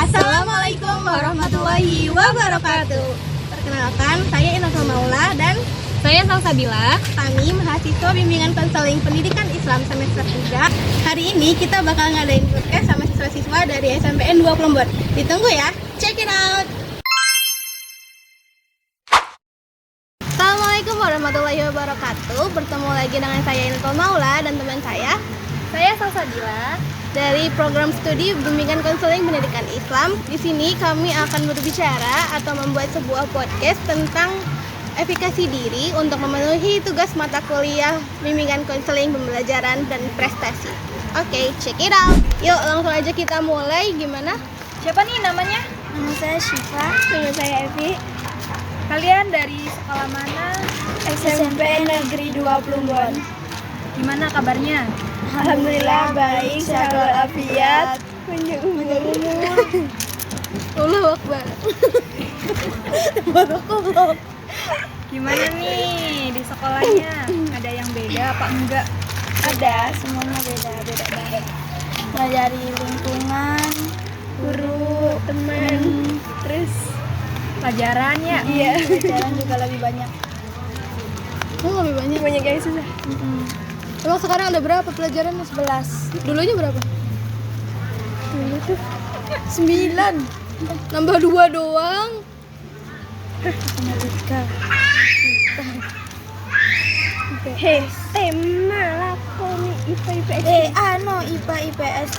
Assalamualaikum warahmatullahi wabarakatuh. Perkenalkan, saya Inatul Maula dan Saya Salsabila. kami mahasiswa bimbingan konseling pendidikan Islam semester 3. Hari ini kita bakal ngadain podcast sama siswa-siswa dari SMPN 2 Plumbon. Ditunggu ya, check it out. Assalamualaikum warahmatullahi wabarakatuh. Bertemu lagi dengan saya Inatul Maula dan teman saya Salsabila. dari program studi bimbingan konseling pendidikan Islam. Di sini kami akan berbicara atau membuat sebuah podcast tentang efikasi diri untuk memenuhi tugas mata kuliah bimbingan konseling pembelajaran dan prestasi. Oke, check it out. Yuk, langsung aja kita mulai. Gimana? Siapa nih namanya? Nama saya Syifa. Nama saya Evi. Kalian dari sekolah mana? SMP Negeri 2 Plumbon. Gimana kabarnya? Alhamdulillah baik, sehat walafiat. Panjang umur. Allahu Akbar. Barakallah. Gimana nih di sekolahnya? Ada yang beda apa enggak? Ada, semuanya beda-beda banget. Mulai dari lingkungan, guru, teman, terus Pelajaran ya? iya, pelajaran juga lebih banyak. Oh, lebih banyak? Banyak yang susah. Emang sekarang ada berapa pelajaran? 11. Dulunya berapa? Dulu tuh 9. Nambah 2 doang. Matematika. Tema lakoni IPA IPS. IPA IPS.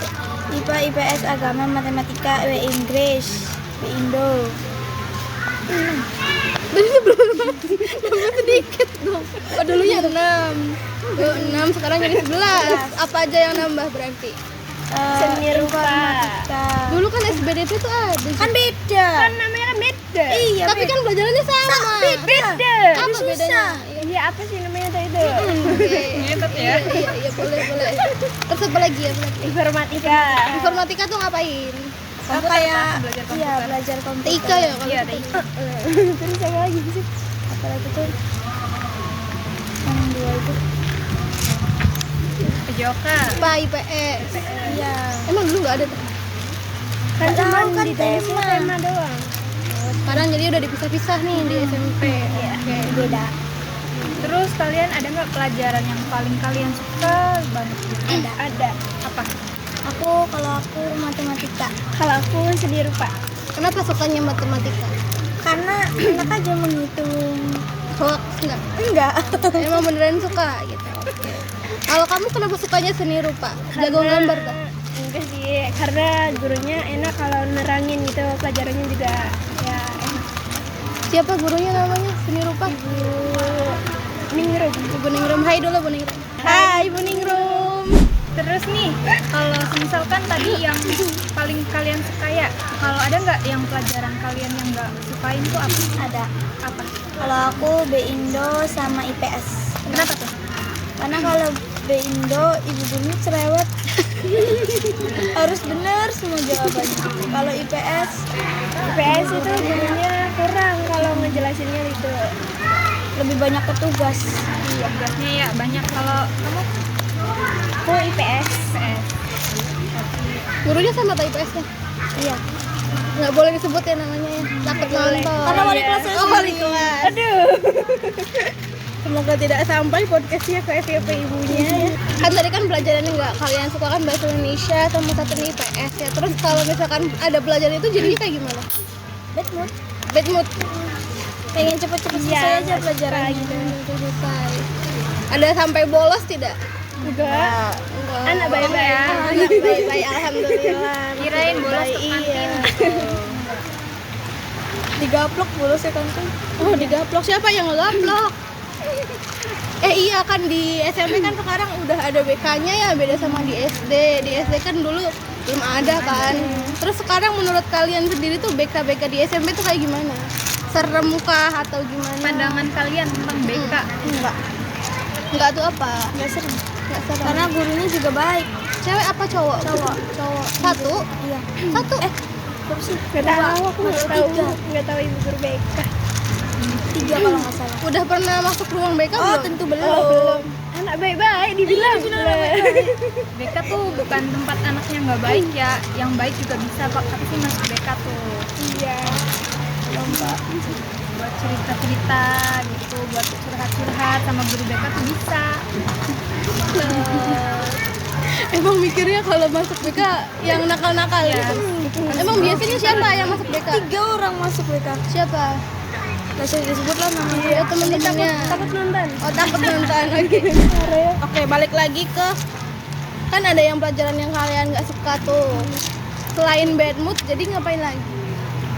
IPA IPS agama matematika Inggris Indo. Dulunya berapa? Nambah sedikit dong. Oh, dulunya 6. 6 sekarang jadi 11. Apa aja yang nambah berarti? Seni rupa. Dulu kan SBDP tuh ada. Kan beda. Kan namanya kan beda. Iya. Tapi kan pelajarannya sama. Beda. Apa bedanya? Iya, apa sih namanya itu? Ngetet ya? Iya, boleh. Terus apa lagi? Informatika. Informatika tuh ngapain? Kayak belajar komputer. TIKA ya kalau Iya, gitu. Terus apa lagi sih? Apa lagi tuh? Yang 2 itu. Pejoka. IPA IPS. Iya. Emang dulu nggak ada tuh? Kan cuma di tema doang. Sekarang jadi udah dipisah-pisah nih di SMP. Oke, beda. Terus kalian ada nggak pelajaran yang paling kalian suka banget? Ada. Apa? Kalau aku matematika. Kalau aku seni rupa. Kenapa sukanya matematika? Karena enak aja menghitung. Hoax enggak? Emang beneran suka gitu. Kalau kamu kenapa sukanya seni rupa? Jago gambar kan? Enggak sih, karena gurunya enak kalau nerangin gitu, pelajarannya juga ya enak. Siapa gurunya namanya seni rupa? Ibu Ningrum. Hai dulu Bu Ningrum. Hai Ibu Ningrum. Terus nih, kalau misalkan tadi yang paling kalian suka ya, kalau ada nggak yang pelajaran kalian yang nggak sukain tuh apa? Ada. Apa? Kalau aku B Indo sama IPS. Kenapa tuh? Karena kalau B Indo ibu gurunya cerewet. Harus benar semua jawabannya. Kalau IPS itu gurunya kurang kalau ngejelasinnya itu. Lebih banyak petugas. Iya, tugasnya ya banyak. Kalau kamu? Aku IPS. Gurunya sama tak IPS-nya? Iya. Nggak boleh disebut ya namanya ya. Takut nonton. Karena wali kelas. Oh, wali kelas. Aduh. Semoga tidak sampai podcastnya ke FYP ibunya ya. Kan tadi kan pelajaran yang nggak kalian suka kan bahasa Indonesia sama satu nih IPS ya. Terus kalau misalkan ada pelajaran itu jadinya kayak gimana? Bad mood. Pengen cepet-cepet selesai aja pelajarannya. Selesai. Ada sampai bolos tidak? Enggak. Anak baik-baik ya. Anak baik-baik, alhamdulillah. Kirain bolos ke kantin. Iya. Digaplok bolos ya kan? Oh, digaplok. Siapa yang ngegaplok? Iya kan di SMP kan sekarang udah ada BK-nya ya, beda sama di SD. Di SD kan dulu belum ada kan. Terus sekarang menurut kalian sendiri tuh BK di SMP tuh kayak gimana? Serem kah atau gimana? Pandangan kalian tentang BK? Enggak tuh apa? Enggak serem. Karena gurunya juga baik. Cewek apa cowok? Cowok. Satu? Iya. Satu? Berapa sih? Enggak tahu, aku enggak tahu ibu guru BK. 3 kalau nggak salah. Udah pernah masuk ruang BK belum? Oh, tentu belum. Anak nggak baik-baik dibilang. BK tuh bukan tempat anaknya nggak baik ya, yang baik juga bisa Pak, tapi sih masuk BK tuh. Iya. Lomba. Buat cerita-cerita gitu, buat curhat-curhat sama guru BK tuh bisa. Emang mikirnya kalau masuk BK yang nakal-nakal Ya. gitu. Emang biasanya siapa yang masuk BK? 3 orang masuk BK. Siapa? Gak usah disebut lah namanya. Ya temen-temennya. Takut nonton. Oh takut nonton. Oke. Oke, balik lagi ke kan ada yang pelajaran yang kalian nggak suka tuh. Selain bad mood, jadi ngapain lagi?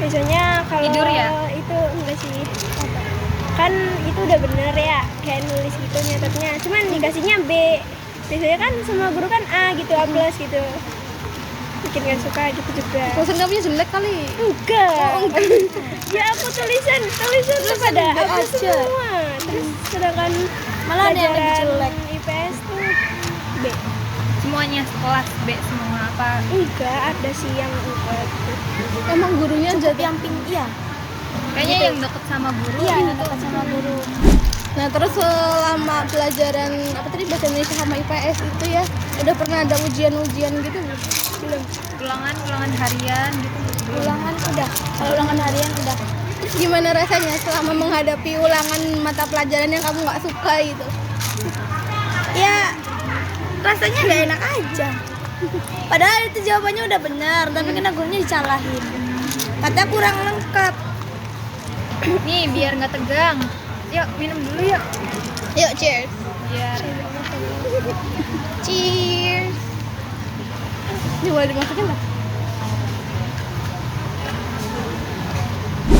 Biasanya kalau Tidur ya? itu enggak sih. Kan itu udah bener ya, kayak nulis gitu nyatetnya. Cuman dikasihnya B. Biasanya kan semua guru kan A gitu, A+ gitu. Bikin gak suka gitu juga. Tulisan kamu jelek kali. Enggak. Ya aku tulisan tuh pada B A aja. semua. Terus sedangkan Malah ada yang lebih pelajaran jelek. IPS tuh B. Semuanya kelas B semua apa? Enggak, ada sih yang enggak. Emang gurunya jadi Iya. Kayaknya yang deket sama guru Iya, gitu dekat sama guru. Nah terus selama pelajaran apa tadi bahasa Indonesia sama IPS itu ya udah pernah ada ujian-ujian gitu belum? ulangan harian gitu. Ulangan udah. Kalau ulangan harian udah. Terus gimana rasanya selama menghadapi ulangan mata pelajaran yang kamu nggak suka itu? Ya rasanya nggak enak aja. Padahal itu jawabannya udah benar, tapi kena gurunya dicalahin. Katanya kurang lengkap. Nih biar nggak tegang. Yuk minum dulu yuk. Yuk cheers. Biar Cheers. Ini boleh dimasukin lah.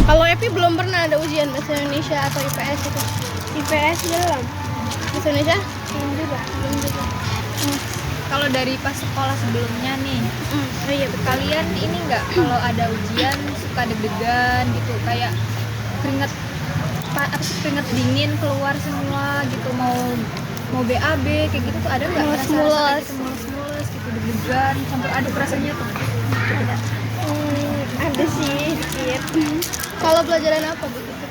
Kalau Epi belum pernah ada ujian bahasa Indonesia atau IPS itu. IPS belum. Bahasa Indonesia? Belum juga. Belum juga. kalau dari pas sekolah sebelumnya nih, Oh iya betul. kalian ini nggak kalau ada ujian suka deg-degan gitu, kayak keringet apa sih, keringet dingin keluar semua gitu, mau BAB kayak gitu tuh ada nggak? Mules-mules. Gitu, mules-mules gitu, deg-degan campur aduk rasanya tuh. Ada sih dikit. Kalau pelajaran apa begitu?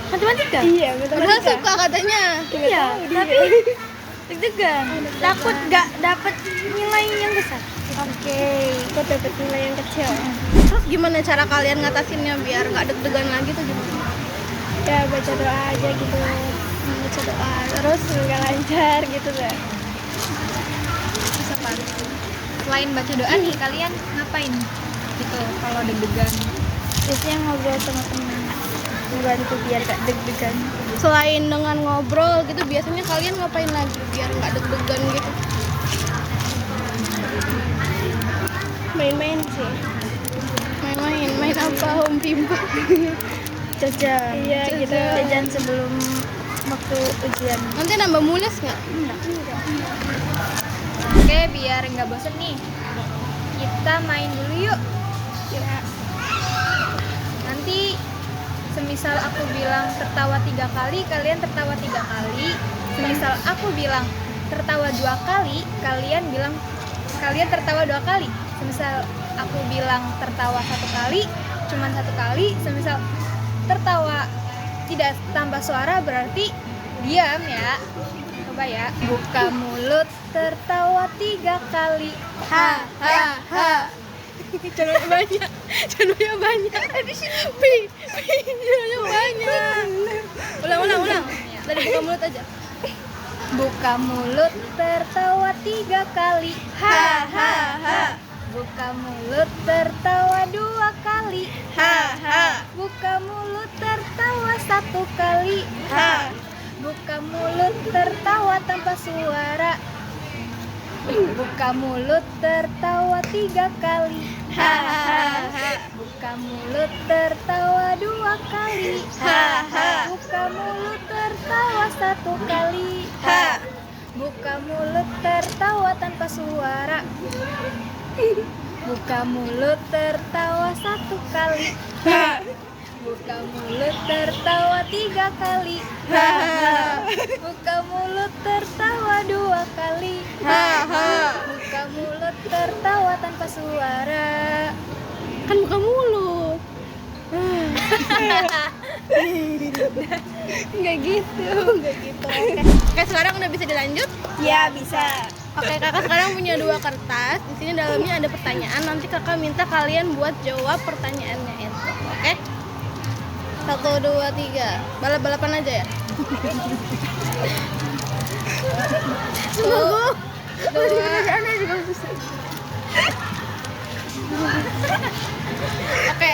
Matematika? Iya, Padahal suka katanya. Iya, tapi deg-degan. Takut nggak dapat nilai yang besar. Oke. Kok dapat nilai yang kecil? Terus gimana cara kalian ngatasinnya biar nggak deg-degan lagi tuh gimana? Ya baca doa aja gitu. Baca doa. Terus Nggak lancar gitu deh. Terus apa? Selain baca doa nih, kalian ngapain gitu kalau deg-degan? Biasanya ngobrol sama teman, membantu biar gak deg-degan. selain dengan ngobrol gitu biasanya kalian ngapain lagi biar nggak deg-degan gitu? Main-main sih. Main apa? Home pimpa. Jajan. Iya gitu. Jajan sebelum waktu ujian. Nanti nambah mules nggak? Oke, biar nggak bosen nih, kita main dulu yuk. Ya. Nanti semisal aku bilang tertawa 3 kali, kalian tertawa 3 kali. Semisal aku bilang tertawa 2 kali, kalian bilang kalian tertawa 2 kali. Semisal aku bilang tertawa 1 kali, cuman 1 kali. Semisal tertawa tidak tambah suara berarti diam ya. Coba ya, buka mulut tertawa 3 kali. Ha ha ha. Channelnya banyak. Channelnya banyak. Ulang. Dari buka mulut aja. Buka mulut tertawa 3 kali. Ha ha ha. Buka mulut tertawa 2 kali. Ha ha. Buka mulut tertawa 1 kali. Ha. Buka mulut tertawa tanpa suara. Buka mulut tertawa 3 kali. Ha ha ha. Buka mulut tertawa 2 kali. Ha ha. Buka mulut tertawa 1 kali. Ha. Buka mulut tertawa tanpa suara. Buka mulut tertawa 1 kali. Ha. Buka mulut tertawa 3 kali. Ha ha. Buka mulut tertawa 2 kali. Ha ha. Buka mulut tertawa tanpa suara. Kan buka mulut. Nggak gitu. Oke, sekarang udah bisa dilanjut. Ya bisa. Oke, kakak sekarang punya 2 kertas. Di sini dalamnya ada pertanyaan. Nanti kakak minta kalian buat jawab pertanyaannya itu. Oke? 1, 2, 3. Balap-balapan aja ya. Semoga. 2. Oke.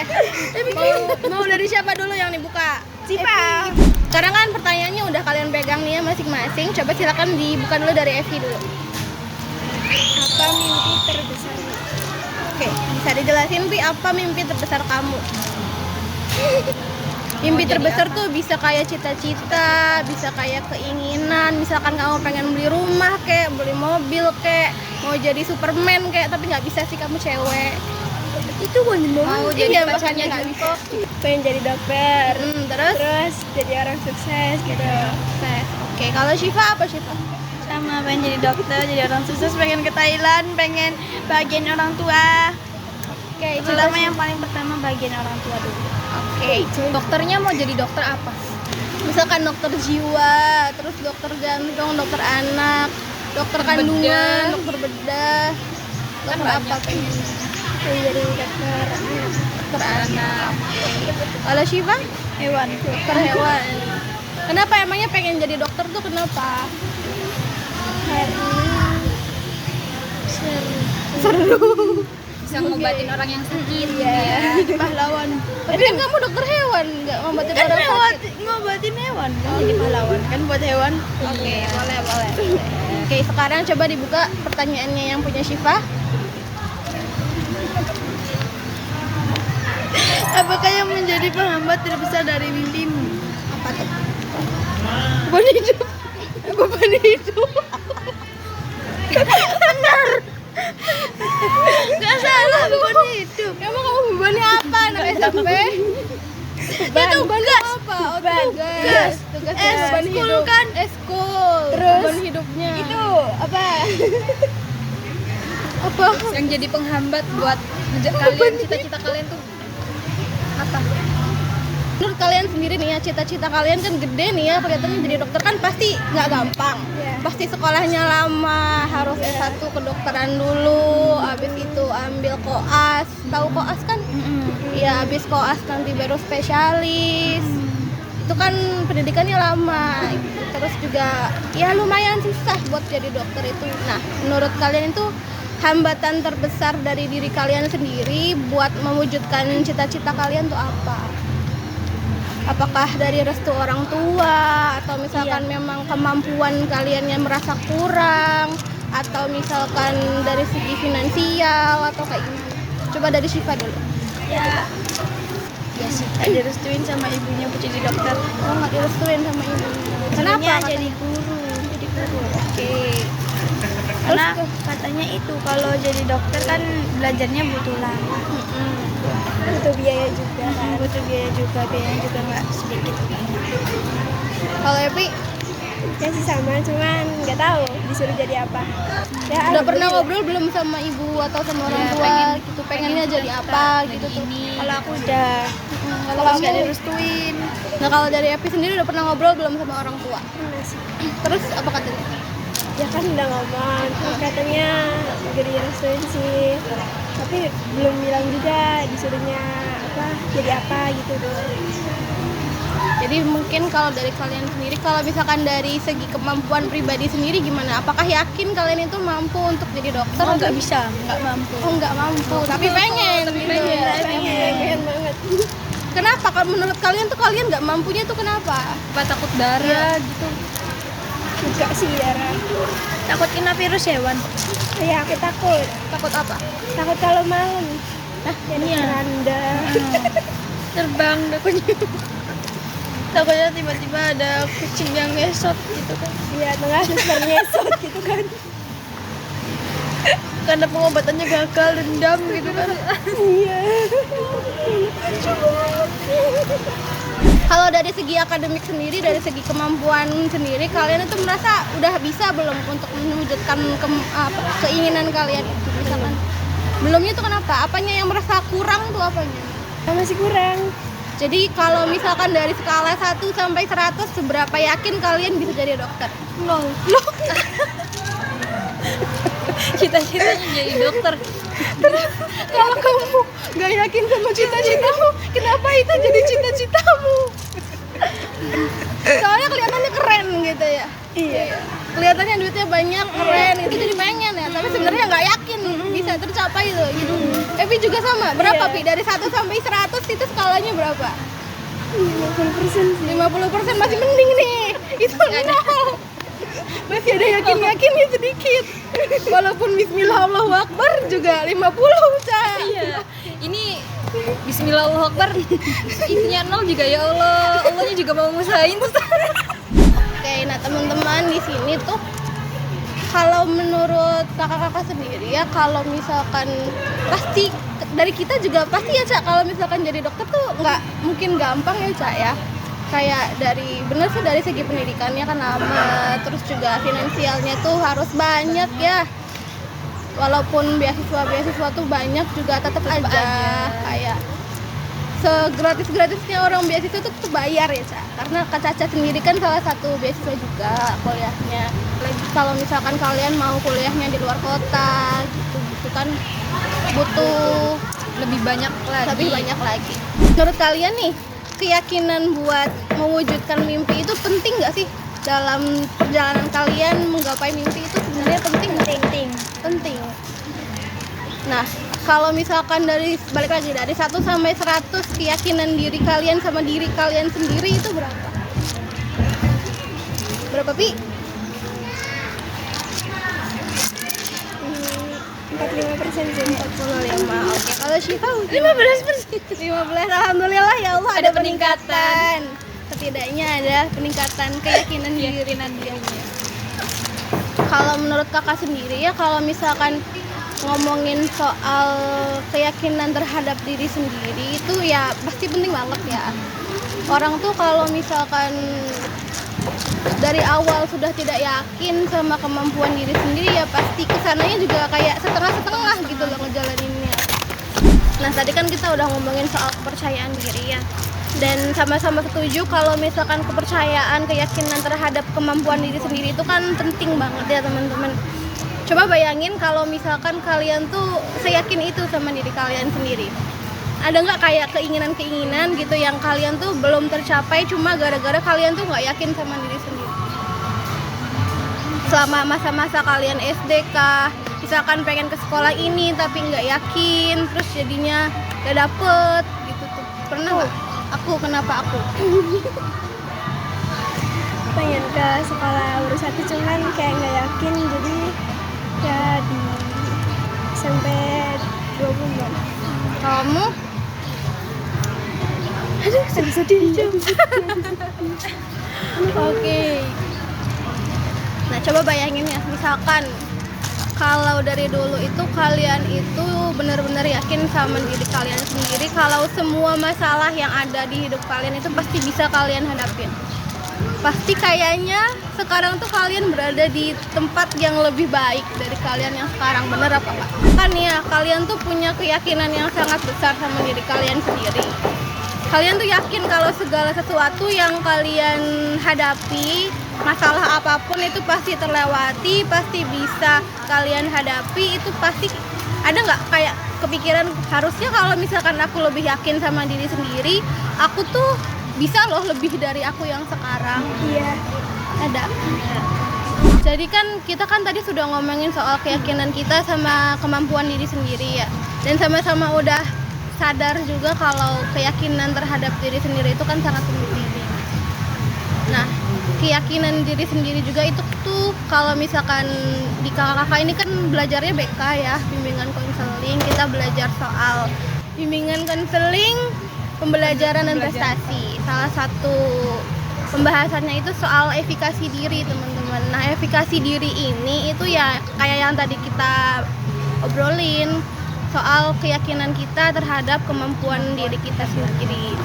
Mau dari siapa dulu yang dibuka? Sipa. Sekarang kan pertanyaannya udah kalian pegang nih ya masing-masing. Coba silakan dibuka dulu dari Evi dulu. Apa mimpi terbesarmu? Oke, bisa dijelasin Pi apa mimpi terbesar kamu? Mimpi terbesar tuh bisa kayak cita-cita, bisa kayak keinginan. Misalkan kamu pengen beli rumah kayak, beli mobil kayak, mau jadi Superman kayak, tapi nggak bisa sih kamu cewek. Itu Mau jadi Iya, pacarnya makanya nggak bisa. pengen jadi dokter. Terus Jadi orang sukses gitu. sukses. Oke, kalau Syifa apa Syifa? Sama pengen jadi dokter, jadi orang sukses, pengen ke Thailand, pengen bagian orang tua. Oke, Terutama yang paling pertama bagian orang tua dulu. Oke, Dokternya mau jadi dokter apa? misalkan dokter jiwa, terus dokter jantung, dokter anak, dokter kandungan, dokter bedah, dokter apa pengen? Pengen jadi dokter anak. Dokter anak. Kalau Syifa? Hewan. Dokter hewan. Kenapa emangnya pengen jadi dokter tuh kenapa? Karena Bisa ngobatin orang yang sakit. ya pahlawan. Tapi kan kamu dokter hewan, nggak ngobatin orang sakit. Ngobatin hewan kan jadi pahlawan kan buat hewan. Oke, boleh. Oke, sekarang coba dibuka pertanyaannya yang punya Syifa. Apakah yang menjadi penghambat terbesar dari mimpimu? Apa tuh? Beban hidup. Beban hidup. Benar. Gak salah beban hidup. Emang kamu bebannya apa anak SMP? Itu beban apa? Oh, tugas. Tugasnya beban Eskul hidup. kan? Eskul. Terus? Beban hidupnya. Itu apa? apa? Yang jadi penghambat buat kalian, cita-cita kalian tuh apa? Menurut kalian sendiri nih ya, cita-cita kalian kan gede nih ya, kelihatannya jadi dokter kan pasti nggak gampang. Iya. Pasti sekolahnya lama, harus S1 kedokteran dulu, habis itu ambil koas. Tahu koas kan? Iya, habis koas nanti baru spesialis. Itu kan pendidikannya lama. Gitu. Terus juga ya lumayan susah buat jadi dokter itu. Nah, menurut kalian itu hambatan terbesar dari diri kalian sendiri buat mewujudkan cita-cita kalian tuh apa? Apakah dari restu orang tua, atau misalkan memang kemampuan kalian yang merasa kurang, atau misalkan dari segi finansial atau kayak gimana? Coba dari Syifa dulu. Ya sih, direstuin sama ibunya buat jadi dokter. Oh, nggak direstuin sama ibu. Kenapa? Ibunya jadi guru. Oke. Karena katanya itu kalau jadi dokter kan belajarnya butuh lama. Butuh biaya juga kan. Biayanya juga nggak sedikit. Kalau Epi, Ya sih sama, cuman nggak tahu disuruh jadi apa. Ya, udah pernah ngobrol belum sama ibu atau sama orang tua gitu, pengennya jadi apa gitu tuh? Kalau aku udah, Kalau kalau nggak kamu, direstuin, nah kalau dari Epi sendiri udah pernah ngobrol belum sama orang tua? masih. Terus apa katanya? Ya kan udah ngomong, terus katanya gak direstuin sih. Tapi belum bilang juga disuruhnya apa, jadi apa gitu tuh. Jadi mungkin kalau dari kalian sendiri, kalau misalkan dari segi kemampuan pribadi sendiri gimana? Apakah yakin kalian itu mampu untuk jadi dokter? Oh nggak bisa, nggak mampu. Oh nggak mampu, tapi pengen. Pengen banget. Kenapa? Kalau menurut kalian tuh kalian nggak mampunya tuh kenapa? Apa takut darah gitu? Enggak sih darah. Takut kena virus hewan. Iya aku takut. Takut apa? Takut kalau malam. Nah jadi keranda. Terbang takutnya. Takutnya tiba-tiba ada kucing yang ngesot gitu kan. Iya tengah suster ngesot gitu kan. Karena pengobatannya gagal, dendam gitu kan. Iya. Kalau dari segi akademik sendiri, dari segi kemampuan sendiri, kalian itu merasa udah bisa belum untuk mewujudkan keinginan kalian itu? Misalkan belumnya tuh kenapa? Apanya yang merasa kurang tuh apanya? Masih kurang. Jadi kalau misalkan dari skala 1 sampai 100 seberapa yakin kalian bisa jadi dokter? Nol. Cita-citanya jadi dokter. Kalau kamu gak yakin sama cita-citamu, kenapa itu jadi cita-citamu? Soalnya kelihatannya keren gitu ya. Iya. Kelihatannya duitnya banyak, keren, itu jadi pengen ya. Tapi sebenarnya nggak yakin bisa tercapai itu gitu. Evi juga sama. Berapa Iya. Pi? Dari 1 sampai 100 itu skalanya berapa? 50% sih. 50% masih mending nih. Itu nol. Masih ada yakin-yakinnya sedikit. Walaupun bismillah Allahu Akbar juga 50, Ca. Iya. Ini Bismillah Allahu Akbar. Isinya 0 juga ya Allah. Allahnya juga mau ngusahain tuh. Oke, nah teman-teman di sini tuh kalau menurut kakak-kakak sendiri ya, kalau misalkan pasti dari kita juga pasti ya Cak, kalau misalkan jadi dokter tuh nggak mungkin gampang ya Cak ya. Kayak bener sih dari segi pendidikannya kan lama, terus juga finansialnya tuh harus banyak ya. Walaupun beasiswa tuh banyak juga tetap aja kayak segratis-gratisnya orang beasiswa tuh bayar ya Cak. Karena Kak Caca sendiri kan salah satu beasiswa juga kuliahnya. Lagi kalau misalkan kalian mau kuliahnya di luar kota gitu kan butuh Lebih banyak lagi. Menurut kalian nih, keyakinan buat mewujudkan mimpi itu penting nggak sih dalam perjalanan kalian menggapai mimpi itu sebenarnya penting nggak? Penting. Nah, kalau misalkan balik lagi dari 1 sampai 100 keyakinan diri kalian sama diri kalian sendiri itu berapa? Berapa Pi? 45% sih. 45. Oke, kalau Syifa 15%. 15. Alhamdulillah ya Allah ada peningkatan. Setidaknya ada peningkatan keyakinan diri. Kalau menurut kakak sendiri ya, kalau misalkan ngomongin soal keyakinan terhadap diri sendiri itu ya pasti penting banget ya. Orang tuh kalau misalkan dari awal sudah tidak yakin sama kemampuan diri sendiri ya pasti kesananya juga kayak setengah-setengah gitu loh ngejalaninnya. Nah tadi kan kita udah ngomongin soal kepercayaan diri ya, dan sama-sama setuju kalau misalkan kepercayaan, keyakinan terhadap kemampuan diri sendiri itu kan penting banget ya teman-teman. Coba bayangin kalau misalkan kalian tuh seyakin itu sama diri kalian sendiri. Ada nggak kayak keinginan-keinginan gitu yang kalian tuh belum tercapai cuma gara-gara kalian tuh nggak yakin sama diri sendiri? Selama masa-masa kalian SD kah, misalkan pengen ke sekolah ini tapi nggak yakin, terus jadinya nggak dapet gitu tuh. Pernah nggak? Kenapa aku? Pengen ke sekolah baru 1 cuman kayak nggak yakin, jadi ya di sampai 20 Kamu? Aduh, sedih. Oke. Nah, coba bayangin ya, misalkan kalau dari dulu itu kalian itu benar-benar yakin sama diri kalian sendiri kalau semua masalah yang ada di hidup kalian itu pasti bisa kalian hadapin. Pasti kayaknya sekarang tuh kalian berada di tempat yang lebih baik dari kalian yang sekarang, bener apa enggak? Kan ya, kalian tuh punya keyakinan yang sangat besar sama diri kalian sendiri. Kalian tuh yakin kalau segala sesuatu yang kalian hadapi, masalah apapun itu pasti terlewati, pasti bisa kalian hadapi. Itu pasti ada nggak kayak kepikiran harusnya kalau misalkan aku lebih yakin sama diri sendiri, aku tuh bisa loh lebih dari aku yang sekarang. Iya. Ada. Jadi kan kita kan tadi sudah ngomongin soal keyakinan kita sama kemampuan diri sendiri ya, dan sama-sama udah sadar juga kalau keyakinan terhadap diri sendiri itu kan sangat penting. Nah, keyakinan diri sendiri juga itu tuh kalau misalkan di kakak-kakak ini kan belajarnya BK ya, bimbingan konseling. Kita belajar soal bimbingan konseling, pembelajaran dan prestasi. Salah satu pembahasannya itu soal efikasi diri, teman-teman. Nah, efikasi diri ini itu ya kayak yang tadi kita obrolin, soal keyakinan kita terhadap kemampuan diri kita sendiri.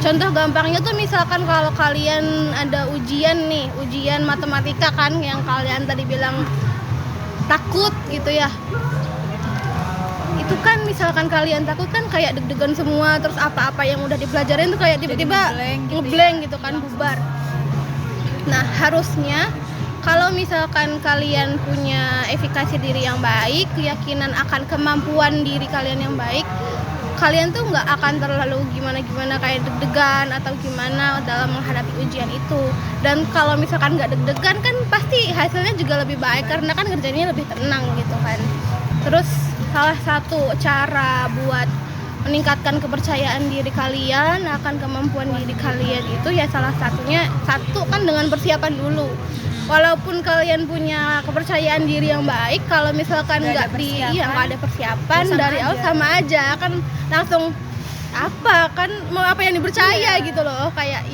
Contoh gampangnya tuh misalkan kalau kalian ada ujian nih, ujian matematika kan yang kalian tadi bilang takut gitu ya. itu kan misalkan kalian takut kan kayak deg-degan semua, terus apa-apa yang udah dipelajarin tuh kayak tiba-tiba ngeblank gitu kan, bubar. Nah harusnya kalau misalkan kalian punya efikasi diri yang baik, keyakinan akan kemampuan diri kalian yang baik, kalian tuh nggak akan terlalu gimana-gimana kayak deg-degan atau gimana dalam menghadapi ujian itu. Dan kalau misalkan nggak deg-degan kan pasti hasilnya juga lebih baik karena kan kerjanya lebih tenang gitu kan. Terus salah satu cara buat meningkatkan kepercayaan diri kalian akan kemampuan diri kalian itu ya salah satunya satu kan dengan persiapan dulu. Walaupun kalian punya kepercayaan diri yang baik, kalau misalkan nggak ada persiapan dari awal sama aja kan langsung apa kan mau apa yang dipercaya gitu loh, kayak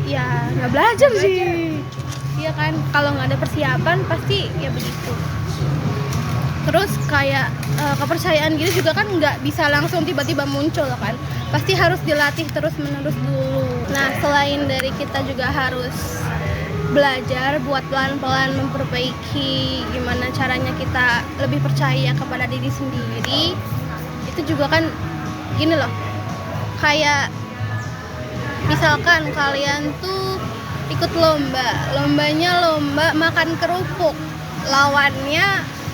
ya nggak belajar sih, iya kan kalau nggak ada persiapan pasti ya begitu. Terus kayak kepercayaan diri juga kan nggak bisa langsung tiba-tiba muncul kan, pasti harus dilatih terus menerus dulu. Nah selain dari kita juga harus belajar buat pelan-pelan memperbaiki gimana caranya kita lebih percaya kepada diri sendiri. Itu juga kan gini loh, kayak misalkan kalian tuh ikut lombanya lomba makan kerupuk, lawannya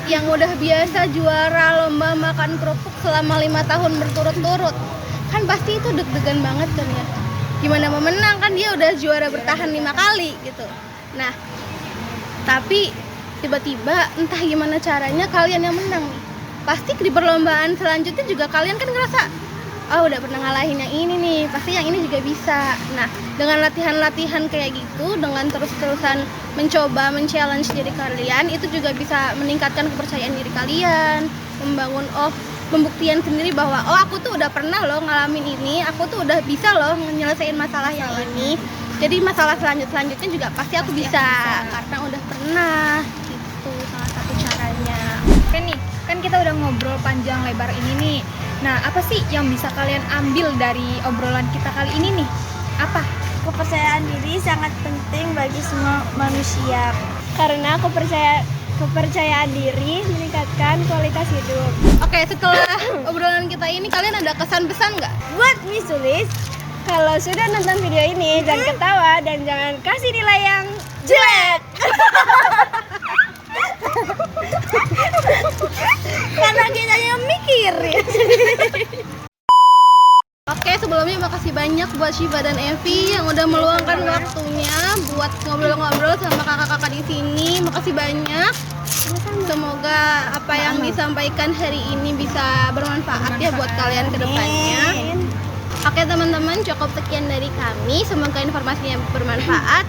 yang udah biasa juara lomba makan kerupuk selama 5 tahun berturut-turut, kan pasti itu deg-degan banget kan ya, gimana mau menang kan, dia udah juara bertahan 5 kali gitu. Nah tapi tiba-tiba entah gimana caranya kalian yang menang nih, pasti di perlombaan selanjutnya juga kalian kan ngerasa oh udah pernah ngalahin yang ini nih, pasti yang ini juga bisa. Nah dengan latihan-latihan kayak gitu, dengan terus-terusan mencoba men-challenge diri kalian, itu juga bisa meningkatkan kepercayaan diri kalian, membangun pembuktian sendiri bahwa aku tuh udah pernah loh ngalamin ini, aku tuh udah bisa loh nyelesain masalah yang ini, jadi masalah selanjutnya juga pasti aku bisa karena udah pernah. Itu salah satu caranya. Oke nih, kan kita udah ngobrol panjang lebar ini nih. Nah, apa sih yang bisa kalian ambil dari obrolan kita kali ini nih? Apa? Kepercayaan diri sangat penting bagi semua manusia karena kepercayaan diri meningkatkan kualitas hidup. Oke, setelah obrolan kita ini kalian ada kesan-pesan nggak? Buat Miss Sulis, kalau sudah nonton video ini jangan ketawa dan jangan kasih nilai yang jelek. Karena kita yang mikir. Oke, sebelumnya makasih banyak buat Syifa dan Evi yang udah meluangkan waktunya buat ngobrol-ngobrol sama kakak-kakak di sini. Makasih banyak. Semoga apa yang disampaikan hari ini bisa bermanfaat ya buat kalian ke depannya. Oke teman-teman, cukup sekian dari kami. Semoga informasinya bermanfaat.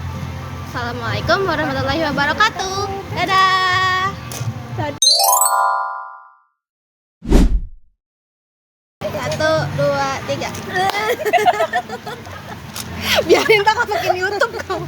Assalamualaikum warahmatullahi wabarakatuh. Dadah. 1, 2, 3. Biarin tak masukin YouTube kamu.